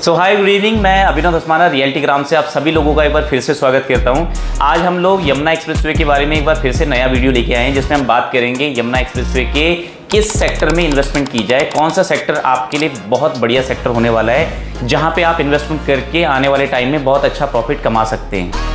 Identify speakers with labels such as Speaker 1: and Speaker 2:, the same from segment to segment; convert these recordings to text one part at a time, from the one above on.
Speaker 1: Hi good evening, मैं अभिनव Dhasmana realty ग्राम से आप सभी लोगों का एक बार फिर से स्वागत करता हूं। आज हम लोग यमुना एक्सप्रेसवे के बारे में एक बार फिर से नया वीडियो लेके आए हैं, जिसमें हम बात करेंगे यमुना एक्सप्रेसवे के किस सेक्टर में इन्वेस्टमेंट की जाए, कौन सा सेक्टर आपके लिए बहुत बढ़िया सेक्टर होने वाला है, जहां पे आप इन्वेस्टमेंट करके आने वाले टाइम में बहुत अच्छा प्रॉफिट कमा सकते हैं।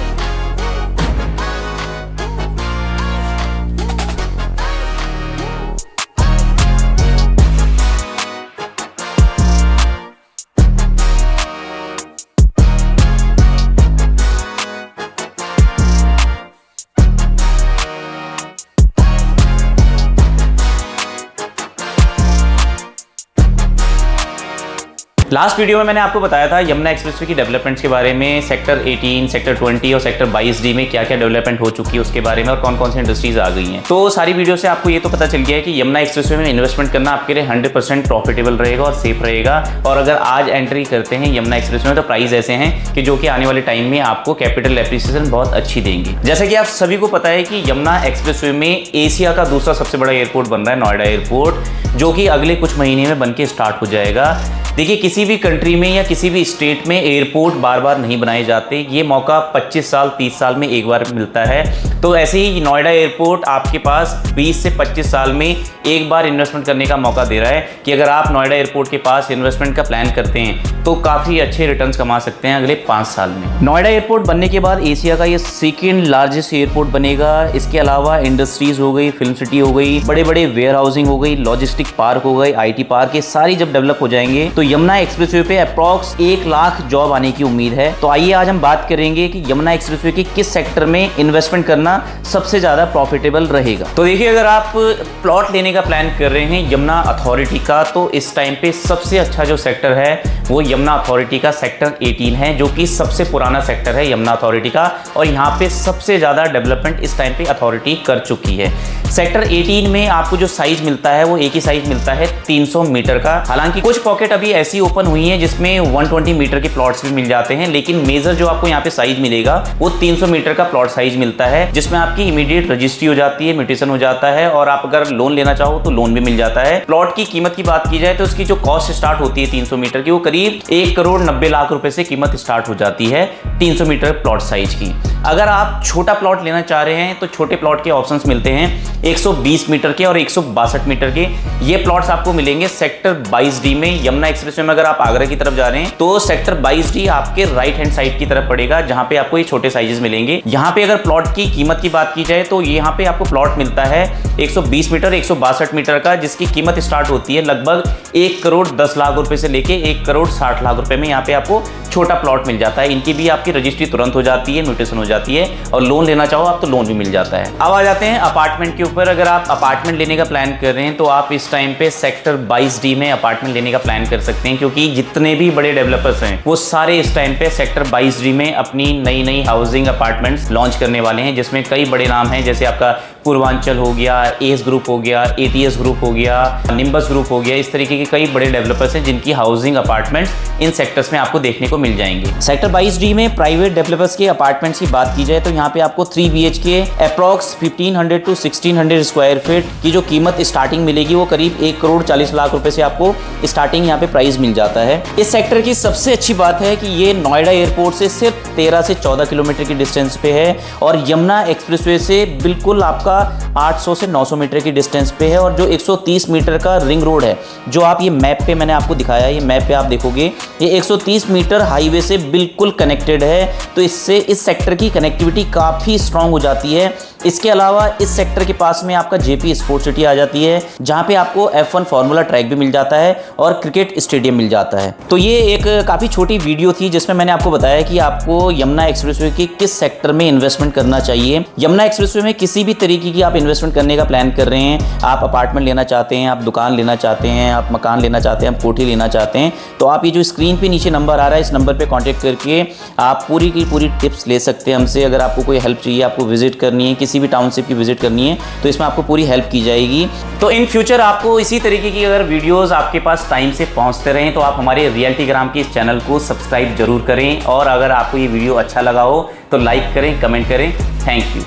Speaker 1: लास्ट वीडियो में मैंने आपको बताया था यमुना एक्सप्रेसवे की डेवलपमेंट्स के बारे में, सेक्टर 18, सेक्टर 20 और सेक्टर 22D में क्या क्या डेवलपमेंट हो चुकी है उसके बारे में और कौन कौन सी इंडस्ट्रीज आ गई हैं। तो सारी वीडियो से आपको ये तो पता चल गया है कि यमुना एक्सप्रेसवे में इन्वेस्टमेंट करना आपके लिए 100% प्रॉफिटेबल रहेगा और सेफ रहेगा। और अगर आज एंट्री करते हैं यमुना एक्सप्रेसवे में तो प्राइस ऐसे हैं कि जो कि आने वाले टाइम में आपको कैपिटल एप्रिसिएशन बहुत अच्छी देंगी। जैसा कि आप सभी को पता है कि यमुना एक्सप्रेसवे में एशिया का दूसरा सबसे बड़ा एयरपोर्ट बन रहा है, नोएडा एयरपोर्ट, जो कि अगले कुछ महीने में बन के स्टार्ट हो जाएगा। देखिए, किसी भी कंट्री में या किसी भी स्टेट में एयरपोर्ट बार बार नहीं बनाए जाते, ये मौका 25 साल 30 साल में एक बार मिलता है। तो ऐसे ही नोएडा एयरपोर्ट आपके पास 20 से 25 साल में एक बार इन्वेस्टमेंट करने का मौका दे रहा है कि अगर आप नोएडा एयरपोर्ट के पास इन्वेस्टमेंट का प्लान करते हैं तो काफ़ी अच्छे रिटर्न्स कमा सकते हैं अगले 5 साल में। नोएडा एयरपोर्ट बनने के बाद एशिया का ये सेकेंड लार्जेस्ट एयरपोर्ट बनेगा। इसके अलावा इंडस्ट्रीज हो गई, फिल्म सिटी हो गई, बड़े बड़े वेयर हाउसिंग हो गई, लॉजिस्टिक पार्क हो गई, IT पार्क, ये सारी जब डेवलप हो जाएंगे तो यमुना एक्सप्रेसवे पे अप्रॉक्स 1 लाख जॉब आने की उम्मीद है। तो आइए आज हम बात करेंगे कि यमुना एक्सप्रेसवे के किस सेक्टर में इन्वेस्टमेंट करना सबसे ज्यादा प्रॉफिटेबल रहेगा। तो देखिए, अगर आप प्लॉट लेने का प्लान कर रहे हैं यमुना अथॉरिटी का, तो इस टाइम पे सबसे अच्छा जो सेक्टर है वो यमुना अथॉरिटी का सेक्टर 18 है, जो कि सबसे पुराना सेक्टर है यमुना अथॉरिटी का, और यहाँ पे सबसे ज्यादा डेवलपमेंट इस टाइम पे अथॉरिटी कर चुकी है। सेक्टर 18 में आपको जो साइज मिलता है वो एक ही साइज मिलता है 300 मीटर का। हालांकि कुछ पॉकेट अभी ऐसी ओपन हुई है जिसमें 120 मीटर के प्लॉट्स भी मिल जाते हैं, लेकिन मेजर जो आपको यहाँ पे साइज मिलेगा वो 300 मीटर का प्लॉट साइज मिलता है, जिसमें आपकी इमीडिएट रजिस्ट्री हो जाती है, म्यूटेशन हो जाता है, और आप अगर लोन लेना चाहो तो लोन भी मिल जाता है। प्लॉट की कीमत की बात की जाए तो उसकी जो कॉस्ट स्टार्ट होती है 300 मीटर की, वो करीब 1 करोड़ 90 लाख रुपए से कीमत स्टार्ट हो जाती है 300 मीटर प्लॉट साइज की। अगर आप छोटा प्लॉट लेना चाह रहे हैं तो छोटे प्लॉट के ऑप्शंस मिलते हैं 120 मीटर के और 162 मीटर के। ये प्लॉट्स आपको मिलेंगे सेक्टर 22D में। यमुना एक्सप्रेसवे में अगर आप आगरा की तरफ जा रहे हैं तो सेक्टर 22D आपके राइट हैंड साइड की तरफ पड़ेगा, जहां पे आपको ये छोटे साइजेस मिलेंगे। यहाँ पे अगर प्लॉट की कीमत की बात की जाए तो यहाँ पे आपको प्लॉट मिलता है 120 मीटर 162 मीटर का, जिसकी कीमत स्टार्ट होती है लगभग 1 करोड़ 10 लाख रुपए से लेके 1 करोड़ 60 लाख रुपए में। यहाँ पे आपको छोटा प्लॉट मिल जाता है। इनकी भी आपकी रजिस्ट्री तुरंत हो जाती है, म्यूटेशन हो जाती है, और लोन लेना चाहो आप तो लोन भी मिल जाता है। अब आ जाते हैं अपार्टमेंट के ऊपर। अगर आप अपार्टमेंट लेने का प्लान कर रहे हैं तो आप इस टाइम पे सेक्टर 22D में अपार्टमेंट लेने का प्लान कर सकते हैं, क्योंकि जितने भी बड़े डेवलपर्स हैं वो सारे इस टाइम पे सेक्टर 22D में अपनी नई नई हाउसिंग अपार्टमेंट्स लॉन्च करने वाले हैं, जिसमें कई बड़े नाम हैं, जैसे आपका पूर्वांचल हो गया, एस ग्रुप हो गया, ATS ग्रुप हो गया, निम्बस ग्रुप हो गया। इस तरीके के कई बड़े डेवलपर्स हैं जिनकी हाउसिंग अपार्टमेंट्स इन सेक्टर्स में आपको देखने को मिल जाएंगे। सेक्टर 22D में प्राइवेट डेवलपर्स के अपार्टमेंट्स की बात की जाए तो यहाँ पे आपको 3 BHK approx 1500 to 1600 square feet की जो कीमत स्टार्टिंग मिलेगी वो करीब 1 करोड़ 40 लाख रुपए से आपको स्टार्टिंग यहाँ पे प्राइस मिल जाता है। इस सेक्टर की सबसे अच्छी बात है कि ये नोएडा एयरपोर्ट से सिर्फ 13 से 14 किलोमीटर की डिस्टेंस पे है, और यमुना एक्सप्रेसवे से बिल्कुल आपका 800 से 900 मीटर की डिस्टेंस पे है। और जो 130 मीटर का रिंग रोड है, जो आप ये मैप पे मैंने आपको दिखाया, ये मैप पे आप देखोगे ये 130 मीटर हाईवे से बिल्कुल कनेक्टेड है। तो इससे इस सेक्टर की कनेक्टिविटी काफ़ी स्ट्रांग हो जाती है। इसके अलावा इस सेक्टर के पास में आपका JP स्पोर्ट सिटी आ जाती है, जहाँ पे आपको F1 फार्मूला ट्रैक भी मिल जाता है और क्रिकेट स्टेडियम मिल जाता है। तो ये एक काफ़ी छोटी वीडियो थी जिसमें मैंने आपको बताया कि आपको यमुना एक्सप्रेसवे के किस सेक्टर में इन्वेस्टमेंट करना चाहिए। यमुना एक्सप्रेसवे में किसी भी तरीके की आप इन्वेस्टमेंट करने का प्लान कर रहे हैं, आप अपार्टमेंट लेना चाहते हैं, आप दुकान लेना चाहते हैं, आप मकान लेना चाहते हैं, आप कोठी लेना चाहते हैं, तो आप ये जो स्क्रीन पे नीचे नंबर आ रहा है इस नंबर पे कांटेक्ट करके आप पूरी की पूरी टिप्स ले सकते हैं हमसे। अगर आपको कोई हेल्प चाहिए, आपको विजिट करनी है, किसी भी टाउनशिप की विजिट करनी है, तो इसमें आपको पूरी हेल्प की जाएगी। तो इन फ्यूचर आपको इसी तरीके की अगर वीडियोस आपके पास टाइम से पहुंचते रहें तो आप हमारे रियल्टी ग्राम के इस चैनल को सब्सक्राइब जरूर करें, और अगर आपको ये वीडियो अच्छा लगा हो तो लाइक करें, कमेंट करें। Thank you.